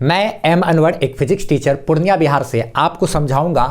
मैं एम अनवर, एक physics teacher Purnia Bihar से आपको समझाऊंगा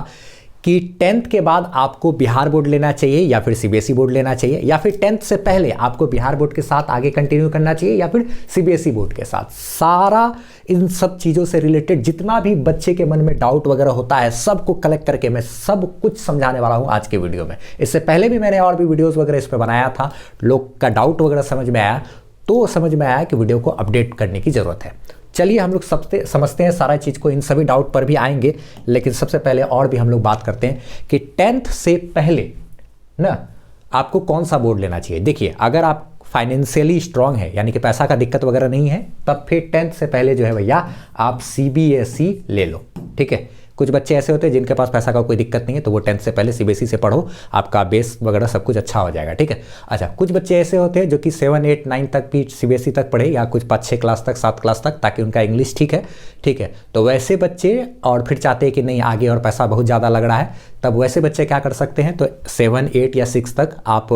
कि 10th के बाद आपको बिहार बोर्ड लेना चाहिए या फिर सीबीएसई बोर्ड लेना चाहिए, या फिर 10th से पहले आपको बिहार बोर्ड के साथ आगे कंटिन्यू करना चाहिए या फिर सीबीएसई बोर्ड के साथ। सारा इन सब चीज़ों से रिलेटेड जितना भी बच्चे के मन में डाउट वगैरह होता है सबको कलेक्ट करके मैं सब कुछ समझाने वाला हूँ आज के वीडियो में। इससे पहले भी मैंने और भी वीडियोज़ वगैरह इस पर बनाया था, लोग का डाउट वगैरह समझ में आया तो समझ में आया कि वीडियो को अपडेट करने की ज़रूरत है। चलिए हम लोग सबसे समझते हैं सारा चीज़ को, इन सभी डाउट पर भी आएंगे, लेकिन सबसे पहले और भी हम लोग बात करते हैं कि 10th से पहले ना आपको कौन सा बोर्ड लेना चाहिए। देखिए, अगर आप फाइनेंशियली स्ट्रांग है यानी कि पैसा का दिक्कत वगैरह नहीं है, तब फिर 10th से पहले जो है भैया आप सीबीएसई ले लो। ठीक है, कुछ बच्चे ऐसे होते हैं जिनके पास पैसा का कोई दिक्कत नहीं है तो वो 10th से पहले सीबीएसई से पढ़ो, आपका बेस वगैरह सब कुछ अच्छा हो जाएगा। ठीक है, अच्छा, कुछ बच्चे ऐसे होते हैं जो कि 7, 8, 9 तक भी सीबीएसई तक पढ़े या कुछ 5, 6 क्लास तक, 7 क्लास तक, ताकि उनका इंग्लिश ठीक है। ठीक है, तो वैसे बच्चे और फिर चाहते हैं कि नहीं आगे और पैसा बहुत ज़्यादा लग रहा है, तब वैसे बच्चे क्या कर सकते हैं, तो 7, 8 या 6 तक आप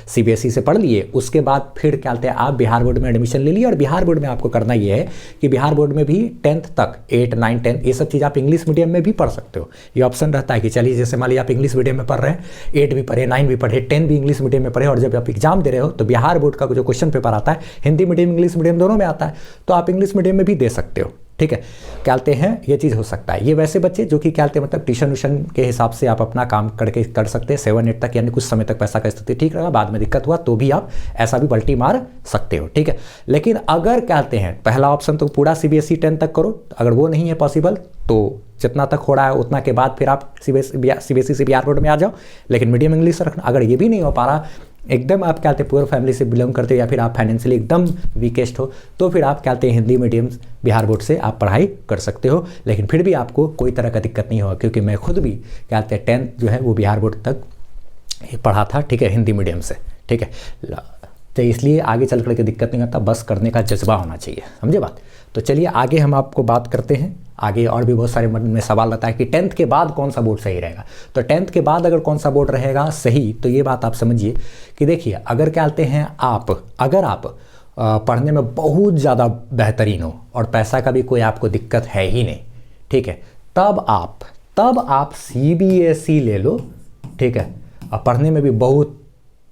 सीबीएसई से पढ़ लिए, उसके बाद फिर क्या कहते हैं आप बिहार बोर्ड में एडमिशन ले लिए। और बिहार बोर्ड में आपको करना ये है कि बिहार बोर्ड में भी 10th तक 8, 9, 10 ये सब चीज़ आप इंग्लिश मीडियम में भी पढ़ सकते हो। ये ऑप्शन रहता है कि चलिए जैसे मान लिया आप इंग्लिश मीडियम में पढ़ रहे हैं, 8 भी पढ़े, 9 भी पढ़े, 10 भी इंग्लिश मीडियम में पढ़े, और जब आप एग्जाम दे रहे हो तो बिहार बोर्ड का जो क्वेश्चन पेपर आता है हिंदी मीडियम इंग्लिश मीडियम दोनों में आता है, तो आप इंग्लिश मीडियम में भी दे सकते हो। ठीक है, क्या कहते हैं ये चीज़ हो सकता है। ये वैसे बच्चे जो कि क्या कहते हैं मतलब ट्यूशन व्यूशन के हिसाब से आप अपना काम करके कर सकते हैं 7, 8 तक, यानी कुछ समय तक पैसा का स्थिति ठीक रहा, बाद में दिक्कत हुआ तो भी आप ऐसा भी पलटी मार सकते हो। ठीक है, लेकिन अगर कहते हैं पहला ऑप्शन तो पूरा सीबीएसई 10 तक करो, अगर वो नहीं है पॉसिबल तो जितना तक हो रहा है उतना के बाद फिर आप सीबीएसई से बिहार बोर्ड में आ जाओ, लेकिन मीडियम इंग्लिश रखना। अगर ये भी नहीं हो पा रहा, एकदम आप क्या कहते हैं पुअर फैमिली से बिलोंग करते हो या फिर आप फाइनेंशियली एकदम वीकेस्ट हो, तो फिर आप क्या कहते हैं हिंदी मीडियम बिहार बोर्ड से आप पढ़ाई कर सकते हो, लेकिन फिर भी आपको कोई तरह का दिक्कत नहीं होगा, क्योंकि मैं खुद भी क्या कहते हैं 10th जो है वो बिहार बोर्ड तक पढ़ा था। ठीक है, हिंदी मीडियम से। ठीक है, तो इसलिए आगे चल कर के दिक्कत नहीं होता, बस करने का जज्बा होना चाहिए, समझे बात। तो चलिए आगे हम आपको बात करते हैं। आगे और भी बहुत सारे मन में सवाल रहता है कि 10th के बाद कौन सा बोर्ड सही रहेगा। तो 10th के बाद अगर कौन सा बोर्ड रहेगा सही, तो ये बात आप समझिए कि देखिए, अगर क्या कहते हैं अगर आप पढ़ने में बहुत ज़्यादा बेहतरीन हो और पैसा का भी कोई आपको दिक्कत है ही नहीं, ठीक है, तब आप सीबीएसई ले लो। ठीक है, और पढ़ने में भी बहुत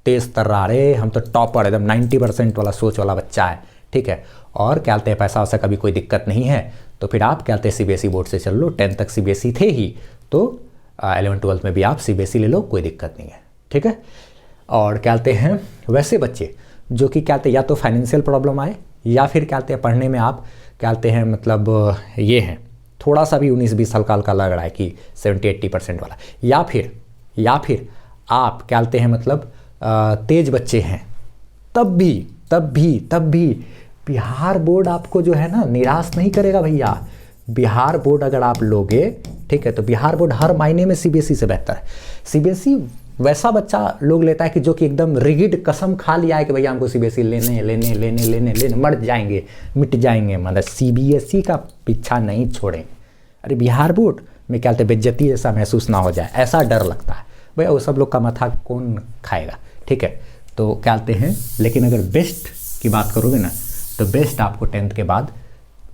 तेज़ तर्रारे, हम तो टॉपर एकदम 90% वाला सोच वाला बच्चा है। ठीक है, और क्या कहते हैं पैसा वैसा का भी कोई दिक्कत नहीं है, तो फिर आप क्या कहते हैं सीबीएसई बोर्ड से चल लो। 10th तक सीबीएसई थे ही, तो 11, 12 में भी आप सीबीएसई ले लो, कोई दिक्कत नहीं है। ठीक है, और क्या कहते हैं वैसे बच्चे जो कि क्या कहते हैं या तो फाइनेंशियल प्रॉब्लम आए या फिर क्या कहते हैं पढ़ने में आप क्या कहते हैं मतलब ये है थोड़ा सा भी 19-20 हल्का लग रहा है कि 70-80% वाला, या फिर आप क्या कहते हैं मतलब तेज बच्चे हैं, तब भी बिहार बोर्ड आपको जो है ना निराश नहीं करेगा भैया। बिहार बोर्ड अगर आप लोगे, ठीक है, तो बिहार बोर्ड हर मायने में सीबीएसई से बेहतर है। सीबीएसई वैसा बच्चा लोग लेता है कि जो कि एकदम रिगिड कसम खा लिया है कि भैया हमको सीबीएसई लेने मर जाएंगे मिट जाएंगे, मतलब सीबीएसई का पीछा नहीं छोड़ेंगे। अरे बिहार बोर्ड में क्या कहते हैं बेइज्जती जैसा महसूस ना हो जाए, ऐसा डर लगता है भैया, वो सब लोग का माथा कौन खाएगा। ठीक है, तो क्या कहते हैं, लेकिन अगर बेस्ट की बात करोगे ना तो बेस्ट आपको 10th के बाद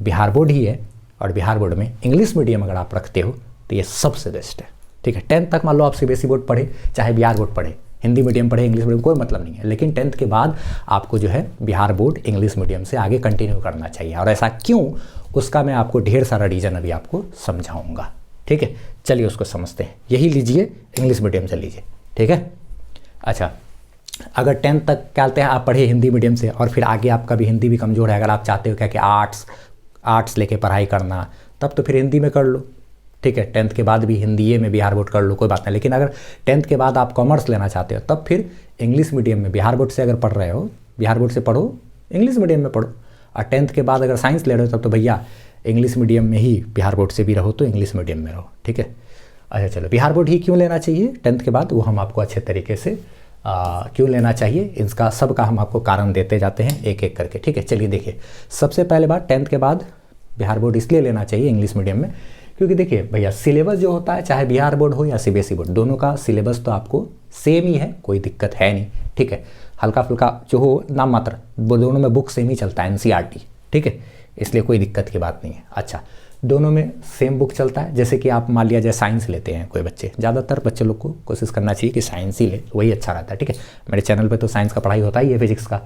बिहार बोर्ड ही है, और बिहार बोर्ड में इंग्लिश मीडियम अगर आप रखते हो तो ये सबसे बेस्ट है। ठीक है, 10th तक मान लो आप सीबीएसई बोर्ड पढ़े चाहे बिहार बोर्ड पढ़े, हिंदी मीडियम पढ़े इंग्लिश मीडियम, कोई मतलब नहीं है, लेकिन 10th के बाद आपको जो है बिहार बोर्ड इंग्लिश मीडियम से आगे कंटिन्यू करना चाहिए। और ऐसा क्यों, उसका मैं आपको ढेर सारा रीज़न अभी आपको समझाऊँगा। ठीक है, चलिए उसको समझते हैं। यही लीजिए, इंग्लिश मीडियम से लीजिए। ठीक है, अच्छा, अगर 10th तक क्या कहते हैं आप पढ़े हिंदी मीडियम से और फिर आगे आपका भी हिंदी भी कमज़ोर है, अगर आप चाहते हो क्या कि आर्ट्स लेके पढ़ाई करना, तब तो फिर हिंदी में कर लो। ठीक है, 10th के बाद भी हिंदी में बिहार बोर्ड कर लो, कोई बात नहीं। लेकिन अगर 10th के बाद आप कॉमर्स लेना चाहते हो तब फिर इंग्लिश मीडियम में बिहार बोर्ड से अगर पढ़ रहे हो, बिहार बोर्ड से पढ़ो, इंग्लिश मीडियम में पढ़ो। और 10th के बाद अगर साइंस ले रहे हो तब तो भैया इंग्लिश मीडियम में ही, बिहार बोर्ड से भी रहो तो इंग्लिश मीडियम में रहो। ठीक है, अच्छा चलो, बिहार बोर्ड ही क्यों लेना चाहिए 10th के बाद, वो हम आपको अच्छे तरीके से क्यों लेना चाहिए इसका सबका हम आपको कारण देते जाते हैं एक एक करके। ठीक है, चलिए देखिए, सबसे पहले बात 10th के बाद बिहार बोर्ड इसलिए लेना चाहिए इंग्लिश मीडियम में, क्योंकि देखिए भैया सिलेबस जो होता है चाहे बिहार बोर्ड हो या सीबीएसई बोर्ड, दोनों का सिलेबस तो आपको सेम ही है, कोई दिक्कत है नहीं। ठीक है, हल्का फुल्का जो हो नाम मात्र, वो दोनों में बुक सेम ही चलता है, एनसीईआरटी। ठीक है, इसलिए कोई दिक्कत की बात नहीं है। अच्छा, दोनों में सेम बुक चलता है। जैसे कि आप मान लिया जाए साइंस लेते हैं कोई बच्चे, ज़्यादातर बच्चे लोग को कोशिश करना चाहिए कि साइंस ही ले, वही अच्छा रहता है। ठीक है, मेरे चैनल पे तो साइंस का पढ़ाई होता ही है, फिजिक्स का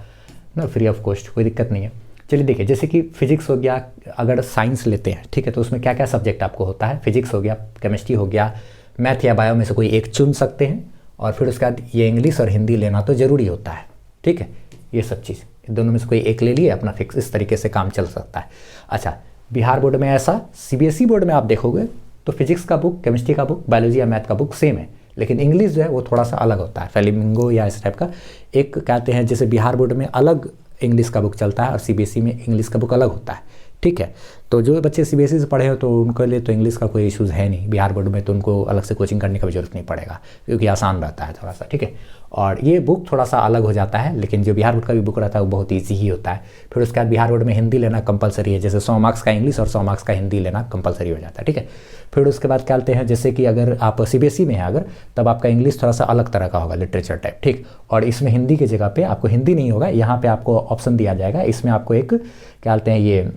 ना, फ्री ऑफ कॉस्ट, कोई दिक्कत नहीं है। चलिए देखिए, जैसे कि फिजिक्स हो गया, अगर साइंस लेते हैं, ठीक है, तो उसमें क्या क्या सब्जेक्ट आपको होता है, फिजिक्स हो गया, केमिस्ट्री हो गया, मैथ या बायो में से कोई एक चुन सकते हैं, और फिर उसके बाद ये इंग्लिश और हिंदी लेना तो ज़रूरी होता है। ठीक है, ये सब चीज़ दोनों में से कोई एक ले लिए, अपना फिक्स, इस तरीके से काम चल सकता है। अच्छा, बिहार बोर्ड में ऐसा, सीबीएसई बोर्ड में आप देखोगे तो फिजिक्स का बुक, केमिस्ट्री का बुक, बायोलॉजी या मैथ का बुक सेम है, लेकिन इंग्लिश जो है वो थोड़ा सा अलग होता है, फ्लेमिंगो या इस टाइप का एक कहते हैं। जैसे बिहार बोर्ड में अलग इंग्लिश का बुक चलता है और सीबीएसई में इंग्लिश का बुक अलग होता है। ठीक है, तो जो बच्चे सीबीएसई से पढ़े हो तो उनके लिए तो इंग्लिश का कोई इशूज़ है नहीं, बिहार बोर्ड में तो उनको अलग से कोचिंग करने का भी जरूरत नहीं पड़ेगा, क्योंकि आसान रहता है थोड़ा सा। ठीक है, और ये बुक थोड़ा सा अलग हो जाता है, लेकिन जो बिहार बोर्ड का भी बुक रहता है वो बहुत ईजी ही होता है। फिर उसके बाद बिहार बोर्ड में हिंदी लेना कंपलसरी है, जैसे 100 मार्क्स का इंग्लिश और 100 मार्क्स का हिंदी लेना कंपलसरी हो जाता है। ठीक है, फिर उसके बाद क्या कहते हैं, जैसे कि अगर आप सीबीएसई में हैं अगर, तब आपका इंग्लिश थोड़ा सा अलग तरह का होगा, लिटरेचर टाइप। ठीक, और इसमें हिंदी की जगह पे आपको हिंदी नहीं होगा, यहाँ पे आपको ऑप्शन दिया जाएगा, इसमें आपको एक क्या कहते हैं, ये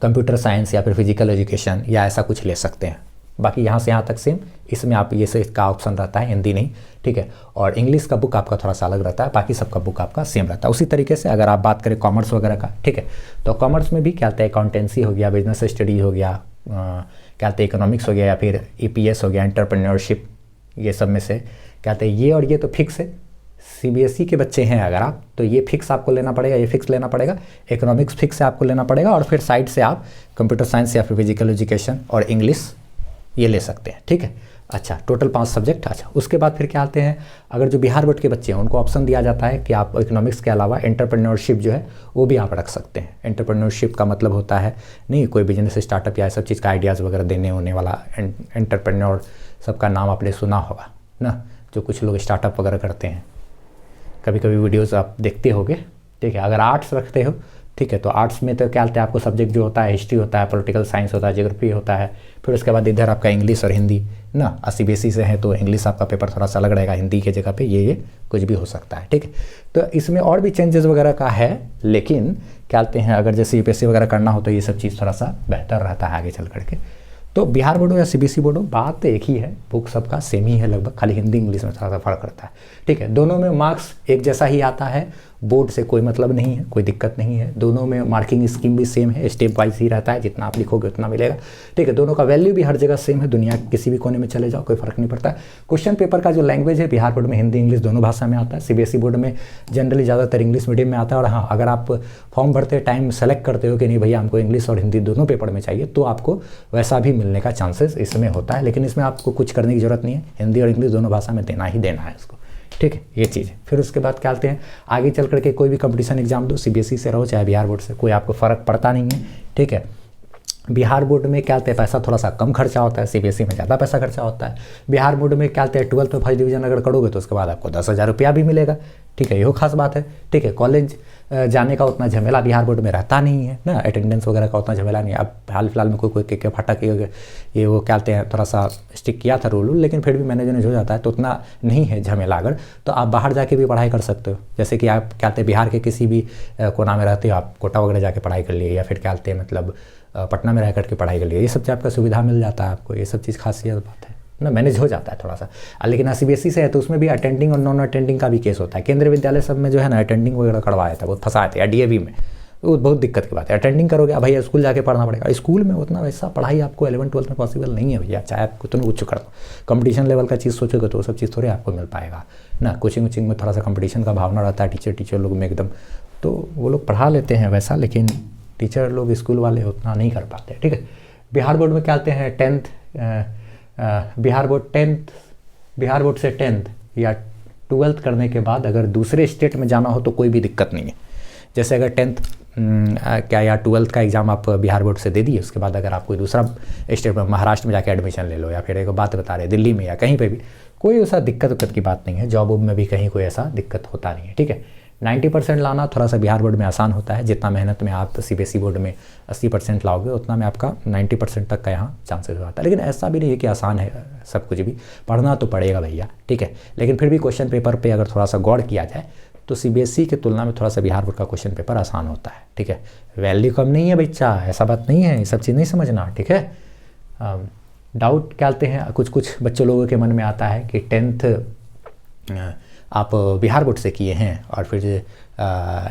कंप्यूटर साइंस या फिर फिजिकल एजुकेशन या ऐसा कुछ ले सकते हैं। बाकी यहाँ से यहाँ तक सेम, इसमें आप ये से इसका ऑप्शन रहता है, हिंदी नहीं। ठीक है, और इंग्लिश का बुक आपका थोड़ा सा अलग रहता है, बाकी सबका बुक आपका सेम रहता है। उसी तरीके से अगर आप बात करें कॉमर्स वगैरह का, ठीक है, तो कॉमर्स में भी क्या कहते हैं, अकाउंटेंसी हो गया, बिजनेस स्टडी हो गया, क्या कहते हैं इकोनॉमिक्स हो गया, या फिर ईपीएस हो गया, एंटरप्रेन्योरशिप, ये सब में से क्या कहते हैं ये और ये तो फिक्स है। सीबीएसई के बच्चे हैं अगर आप, तो ये फिक्स आपको लेना पड़ेगा, ये फिक्स लेना पड़ेगा, इकोनॉमिक्स फिक्स से आपको लेना पड़ेगा, और फिर साइड से आप कंप्यूटर साइंस या फिर फिजिकल एजुकेशन और इंग्लिश ये ले सकते हैं। ठीक है, अच्छा, टोटल 5 सब्जेक्ट। अच्छा, उसके बाद फिर क्या आते हैं, अगर जो बिहार बोर्ड के बच्चे हैं उनको ऑप्शन दिया जाता है कि आप इकोनॉमिक्स के अलावा एंटरप्रेन्योरशिप जो है वो भी आप रख सकते हैं। एंटरप्रेन्योरशिप का मतलब होता है नहीं कोई बिजनेस स्टार्टअप या सब चीज़ का आइडियाज़ वगैरह देने होने वाला, एंटरप्रेन्योर सबका नाम आपने सुना होगा ना, जो कुछ लोग स्टार्टअप वगैरह करते हैं, कभी कभी वीडियोस आप देखते होगे। ठीक है, अगर आर्ट्स रखते हो, ठीक है, तो आर्ट्स में तो क्या होता है, आपको सब्जेक्ट जो होता है हिस्ट्री होता है, पॉलिटिकल साइंस होता है, ज्योग्राफी होता है, फिर उसके बाद इधर आपका इंग्लिश और हिंदी ना। सीबीएसई से है तो इंग्लिश आपका पेपर थोड़ा सा अलग रहेगा, हिंदी की जगह पे ये कुछ भी हो सकता है। ठीक है, तो इसमें और भी चेंजेस वगैरह का है, लेकिन क्या कहते हैं अगर जैसे यूपीएससी वगैरह करना हो तो ये सब चीज़ थोड़ा सा बेहतर रहता है आगे चल करके। तो बिहार बोर्ड हो या सीबीएसई बोर्ड हो, बात तो एक ही है, बुक सबका सेम ही है लगभग, खाली हिंदी इंग्लिश में थोड़ा सा फर्क रहता है। ठीक है, दोनों में मार्क्स एक जैसा ही आता है, बोर्ड से कोई मतलब नहीं है, कोई दिक्कत नहीं है। दोनों में मार्किंग स्कीम भी सेम है, स्टेप वाइज ही रहता है, जितना आप लिखोगे उतना मिलेगा। ठीक है, दोनों का वैल्यू भी हर जगह सेम है, दुनिया के किसी भी कोने में चले जाओ कोई फर्क नहीं पड़ता है। क्वेश्चन पेपर का जो लैंग्वेज है बिहार बोर्ड में हिंदी इंग्लिश दोनों भाषा में आता है, सीबीएसई बोर्ड में जनरली ज़्यादातर इंग्लिश मीडियम में आता है। और हाँ, अगर आप फॉर्म भरते टाइम सेलेक्ट करते हो कि नहीं भैया हमको इंग्लिश और हिंदी दोनों पेपर में चाहिए, तो आपको वैसा भी मिलने का चांसेस इसमें होता है, लेकिन इसमें आपको कुछ करने की जरूरत नहीं है, हिंदी और इंग्लिश दोनों भाषा में देना ही देना है इसको। ठीक है, ये चीज़ है। फिर उसके बाद क्या कहते हैं, आगे चल करके कोई भी कंपटीशन एग्जाम दो, सीबीएसई से रहो चाहे बिहार बोर्ड से, कोई आपको फ़र्क पड़ता नहीं है। ठीक है, बिहार बोर्ड में क्या कहते हैं पैसा थोड़ा सा कम खर्चा होता है, सीबीएसई में ज़्यादा पैसा खर्चा होता है। बिहार बोर्ड में क्या कहते हैं 12th में फर्स्ट डिवीजन अगर करोगे तो उसके बाद आपको 10,000 रुपया भी मिलेगा। ठीक है, यही खास बात है। ठीक है, कॉलेज जाने का उतना झमेला बिहार बोर्ड में रहता नहीं है ना, अटेंडेंस वगैरह का उतना झमेला नहीं है। अब हाल फिलहाल में कोई के फटक ये वो क्या कहते हैं थोड़ा सा स्टिक किया था रूल, लेकिन फिर भी मैनेजमेंट हो जाता है तो उतना नहीं है झमेला। अगर तो आप बाहर जाके भी पढ़ाई कर सकते हो, जैसे कि आप क्या कहते हैं बिहार के किसी भी कोना में रहते हो, आप कोटा वगैरह जाके पढ़ाई कर लिए, या फिर क्या कहते हैं मतलब पटना में रह करके पढ़ाई कर लिए, ये सब चीज़ आपका सुविधा मिल जाता है आपको, ये सब चीज़ खासियत बात है ना, मैनेज हो जाता है थोड़ा सा। लेकिन सीबीएसई से है तो उसमें भी अटेंडिंग और नॉन अटेंडिंग का भी केस होता है। केंद्रीय विद्यालय सब में जो है ना अटेंडिंग वगैरह करवाया था, बहुत फंसाए थे, या डीएवी में, वो बहुत दिक्कत की बात है। अटेंडिंग करोगे अब भैया स्कूल जाके पढ़ना पड़ेगा, स्कूल में उतना वैसा पढ़ाई आपको 11th 12th में पॉसिबल नहीं है भैया, चाहे आप कितना कुछ कर दो। कंपटीशन लेवल का चीज़ सोचोगे तो वो सब चीज़ थोड़ी आपको मिल पाएगा ना। कोचिंग वोचिंग में थोड़ा सा कंपटीशन का भावना रहता है, टीचर लोग में एकदम, तो वो लोग पढ़ा लेते हैं वैसा, लेकिन टीचर लोग स्कूल वाले उतना नहीं कर पाते। ठीक है, बिहार बोर्ड में क्या कहते हैं 10th बिहार बोर्ड से 10th या 12th करने के बाद अगर दूसरे स्टेट में जाना हो तो कोई भी दिक्कत नहीं है। जैसे अगर 10th क्या या 12th का एग्ज़ाम आप बिहार बोर्ड से दे दिए, उसके बाद अगर आप कोई दूसरा स्टेट में महाराष्ट्र में जाके एडमिशन ले लो, या फिर एक बात बता रहे दिल्ली में या कहीं पे भी, कोई ऐसा दिक्कत की बात नहीं है। जॉब में भी कहीं कोई ऐसा दिक्कत होता नहीं है। ठीक है, 90% लाना थोड़ा सा बिहार बोर्ड में आसान होता है, जितना मेहनत में आप सीबीएसई बोर्ड में 80% लाओगे उतना में आपका 90% तक का यहाँ चांसेस होता है। लेकिन ऐसा भी नहीं है कि आसान है सब कुछ भी, पढ़ना तो पड़ेगा भैया। ठीक है, लेकिन फिर भी क्वेश्चन पेपर पे अगर थोड़ा सा गौर किया जाए तो सीबीएसई की तुलना में थोड़ा सा बिहार बोर्ड का क्वेश्चन पेपर आसान होता है, ठीक है। वैल्यू कम नहीं है बच्चा, ऐसा बात नहीं है, ये सब चीज़ नहीं समझना, ठीक है। डाउट क्या आते हैं, कुछ बच्चों लोगों के मन में आता है कि 10th आप बिहार बोर्ड से किए हैं और फिर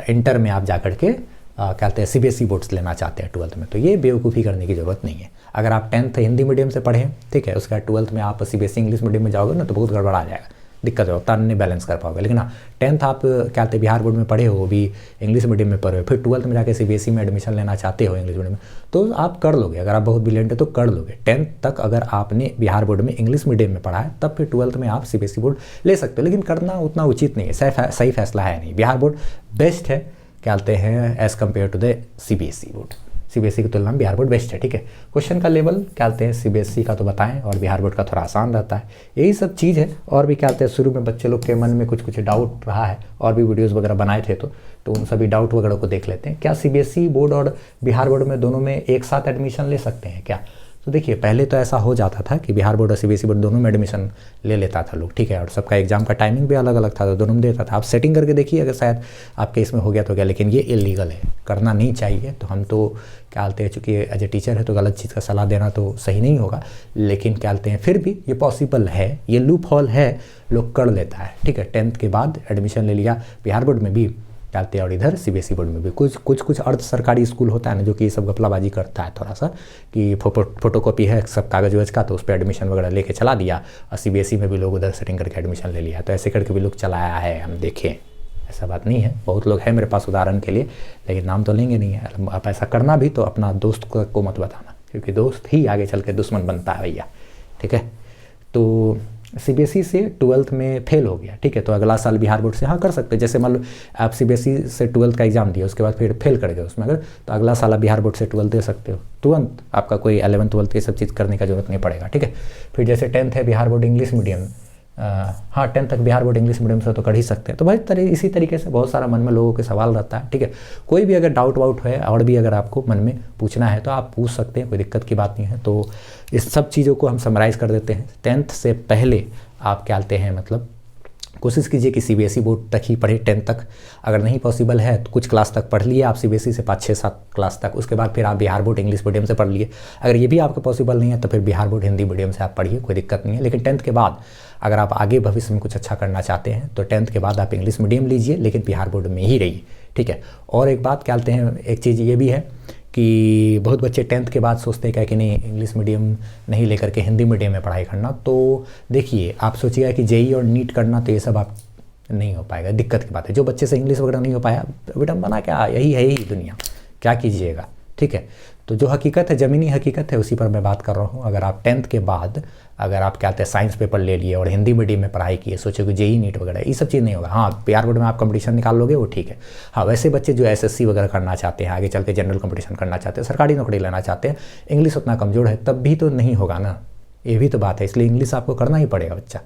इंटर में आप जा कर के क्या कहते हैं सीबीएसई बोर्ड्स लेना चाहते हैं 12th में। तो ये बेवकूफ़ी करने की ज़रूरत नहीं है। अगर आप 10th हिंदी मीडियम से पढ़ें, ठीक है, उसके बाद 12th में आप सीबीएसई इंग्लिश मीडियम में जाओगे ना तो बहुत गड़बड़ा जाएगा, दिक्कत होगा, तान नहीं बैलेंस कर पाओगे। लेकिन हाँ 10th आप क्या कहते हैं बिहार बोर्ड में पढ़े हो, भी इंग्लिश मीडियम में पढ़े हो, फिर 12th में जाके सीबीएसई में एडमिशन लेना चाहते हो इंग्लिश मीडियम में, तो आप कर लोगे। अगर आप बहुत ब्रिलियंट है तो कर लोगे। 10th तक अगर आपने बिहार बोर्ड में इंग्लिश मीडियम में पढ़ा है तब फिर 12th में आप सीबीएसई बोर्ड ले सकते हो, लेकिन करना उतना उचित नहीं है, सही फैसला है नहीं। बिहार बोर्ड बेस्ट है क्या कहते हैं as compared to the CBSE board. CBSE की तुलना में बिहार बोर्ड बेस्ट है, ठीक है। क्वेश्चन का लेवल क्या कहते हैं सीबीएसई का तो बताएं और बिहार बोर्ड का थोड़ा आसान रहता है, यही सब चीज़ है। और भी क्या कहते हैं शुरू में बच्चे लोग के मन में कुछ डाउट रहा है और भी वीडियोस वगैरह बनाए थे तो उन सभी डाउट वगैरह को देख लेते हैं। क्या सीबीएसई बोर्ड और बिहार बोर्ड में दोनों में एक साथ एडमिशन ले सकते हैं क्या? तो देखिए पहले तो ऐसा हो जाता था कि बिहार बोर्ड और सीबीएसई बोर्ड दोनों में एडमिशन ले लेता था लोग, ठीक है, और सबका एग्जाम का टाइमिंग भी अलग अलग था तो दोनों में देता था। आप सेटिंग करके देखिए, अगर शायद आपके इसमें हो गया तो क्या, लेकिन ये इलीगल है, करना नहीं चाहिए। तो हम तो क्या बोलते हैं, चूँकि एज ए टीचर है तो गलत चीज़ का सलाह देना तो सही नहीं होगा, लेकिन क्या बोलते हैं फिर भी ये पॉसिबल है, ये लूप होल है, लोग कर लेता है, ठीक है। 10th के बाद एडमिशन ले लिया बिहार बोर्ड में भी डालते हैं और इधर सीबीएसई बोर्ड में भी। कुछ अर्ध सरकारी स्कूल होता है ना जो कि ये सब घपलाबाजी करता है थोड़ा सा, कि फोटोकॉपी है सब कागज वगज का तो उस पर एडमिशन वगैरह लेके चला दिया, और सीबीएसई में भी लोग उधर सेटिंग करके एडमिशन ले लिया। तो ऐसे करके भी लोग चलाया है, हम देखें, ऐसा बात नहीं है, बहुत लोग हैं मेरे पास उदाहरण के लिए, लेकिन नाम तो लेंगे नहीं है। आप ऐसा करना भी तो अपना दोस्त को मत बताना, क्योंकि दोस्त ही आगे चल के दुश्मन बनता है भैया, ठीक है। तो सीबीएसई से 12th में फेल हो गया, ठीक है, तो अगला साल बिहार बोर्ड से हाँ कर सकते हैं। जैसे मान लो आप सीबीएसई से 12th का एग्जाम दिया, उसके बाद फिर फेल कर गए उसमें अगर, तो अगला साल आप बिहार बोर्ड से 12th दे सकते हो तुरंत, आपका कोई 11th 12th ये सब चीज़ करने का जरूरत नहीं पड़ेगा, ठीक है। फिर जैसे 10th है बिहार बोर्ड इंग्लिश मीडियम, हाँ 10th तक बिहार बोर्ड इंग्लिश मीडियम से तो कर ही सकते हैं। तो भाई इसी तरीके से बहुत सारा मन में लोगों के सवाल रहता है, ठीक है। कोई भी अगर डाउट वाउट है और भी अगर आपको मन में पूछना है तो आप पूछ सकते हैं, कोई दिक्कत की बात नहीं है। तो इस सब चीज़ों को हम समराइज़ कर देते हैं। 10th से पहले आप क्या कहते हैं मतलब कोशिश कीजिए कि सीबीएसई बोर्ड तक ही पढ़े 10th तक, अगर नहीं पॉसिबल है तो कुछ क्लास तक पढ़ लिए आप सीबीएसई से 5, 6, 7 क्लास तक, उसके बाद फिर आप बिहार बोर्ड इंग्लिश मीडियम से पढ़ लिए। अगर ये भी आपका पॉसिबल नहीं है तो फिर बिहार बोर्ड हिंदी मीडियम से आप पढ़िए, कोई दिक्कत नहीं है। लेकिन 10th के बाद अगर आप आगे भविष्य में कुछ अच्छा करना चाहते हैं तो 10th के बाद आप इंग्लिश मीडियम लीजिए, लेकिन बिहार बोर्ड में ही रहिए, ठीक है। और एक बात क्या कहते हैं, एक चीज़ ये भी है कि बहुत बच्चे 10th के बाद सोचते हैं कि नहीं इंग्लिश मीडियम नहीं लेकर के हिंदी मीडियम में पढ़ाई करना। तो देखिए आप सोचिएगा कि जेईई और नीट करना, तो ये सब आप नहीं हो पाएगा, दिक्कत की बात है। जो बच्चे से इंग्लिश वगैरह नहीं हो पाया, विडम्बना क्या, यही है ही दुनिया, क्या कीजिएगा, ठीक है। तो जो हकीकत है, ज़मीनी हकीकत है, उसी पर मैं बात कर रहा हूँ। अगर आप 10th के बाद अगर आप क्या कहते हैं साइंस पेपर ले लिए और हिंदी मीडियम में पढ़ाई किए, सोचो कि जेईई नीट वगैरह ये सब चीज़ नहीं होगा। हाँ बिहार बोर्ड में आप कंपटीशन निकाल लोगे वो ठीक है। हाँ वैसे बच्चे जो एसएससी वगैरह करना चाहते हैं, आगे चल के जनरल कंपटीशन करना चाहते हैं, सरकारी नौकरी लेना चाहते हैं, इंग्लिश उतना कमज़ोर है, तब भी तो नहीं होगा ना, ये भी तो बात है। इसलिए इंग्लिश आपको करना ही पड़ेगा बच्चा।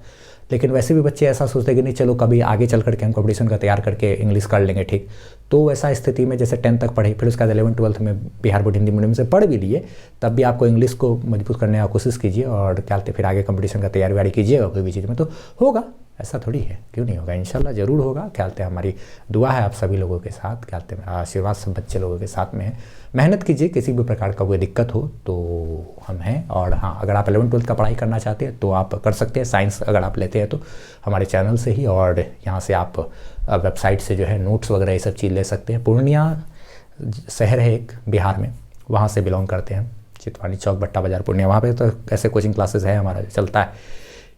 लेकिन वैसे भी बच्चे ऐसा सोचते हैं कि नहीं चलो कभी आगे चल करके हम कंपटीशन का तैयार करके इंग्लिश कर लेंगे, ठीक। तो ऐसा स्थिति में जैसे 10th तक पढ़े, फिर उसके बाद 11th 12th में बिहार बोर्ड हिंदी मीडियम से पढ़ भी लिए, तब भी आपको इंग्लिश को मजबूत करने की कोशिश कीजिए और क्या कहते फिर आगे कंपटीशन का तैयारी वारी कीजिएगा कोई भी चीज़ में, तो होगा, ऐसा थोड़ी है, क्यों नहीं होगा, इंशाल्लाह ज़रूर होगा। क्या कहते हैं हमारी दुआ है आप सभी लोगों के साथ, क्या कहते हैं मेरा आशीर्वाद सब बच्चे लोगों के साथ में है। मेहनत कीजिए, किसी भी प्रकार का कोई दिक्कत हो तो हम हैं। और हाँ अगर आप 11th 12th का पढ़ाई करना चाहते हैं तो आप कर सकते हैं, साइंस अगर आप लेते हैं तो हमारे चैनल से ही, और यहाँ से आप वेबसाइट से जो है नोट्स वगैरह ये सब चीज़ ले सकते हैं। पूर्णिया शहर है एक बिहार में, वहाँ से बिलोंग करते हैं, चितवानी चौक बट्टा बाज़ार पूर्णिया, वहाँ पे तो ऐसे कोचिंग क्लासेस है हमारा चलता है,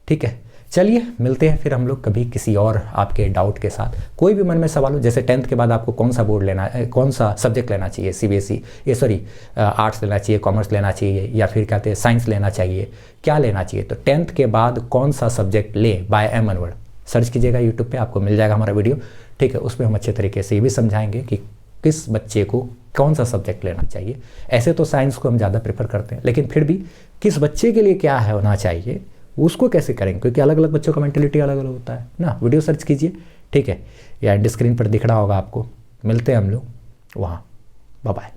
ठीक है। चलिए मिलते हैं फिर हम लोग कभी किसी और आपके डाउट के साथ। कोई भी मन में सवाल हो, जैसे 10th के बाद आपको कौन सा बोर्ड लेना है, कौन सा सब्जेक्ट लेना चाहिए, सीबीएसई आर्ट्स लेना चाहिए, कॉमर्स लेना चाहिए, या फिर कहते हैं साइंस लेना चाहिए, क्या लेना चाहिए, तो 10th के बाद कौन सा सब्जेक्ट ले, बाय एम अनवर सर्च कीजिएगा यूट्यूब पे, आपको मिल जाएगा हमारा वीडियो, ठीक है। उसमें हम अच्छे तरीके से ये भी समझाएंगे कि किस बच्चे को कौन सा सब्जेक्ट लेना चाहिए। ऐसे तो साइंस को हम ज़्यादा प्रेफर करते हैं, लेकिन फिर भी किस बच्चे के लिए क्या है होना चाहिए उसको कैसे करेंगे, क्योंकि अलग अलग बच्चों का मेंटेलिटी अलग अलग होता है ना। वीडियो सर्च कीजिए, ठीक है, या एंड स्क्रीन पर दिख रहा होगा आपको। मिलते हैं हम लोग वहाँ, बाय बाय।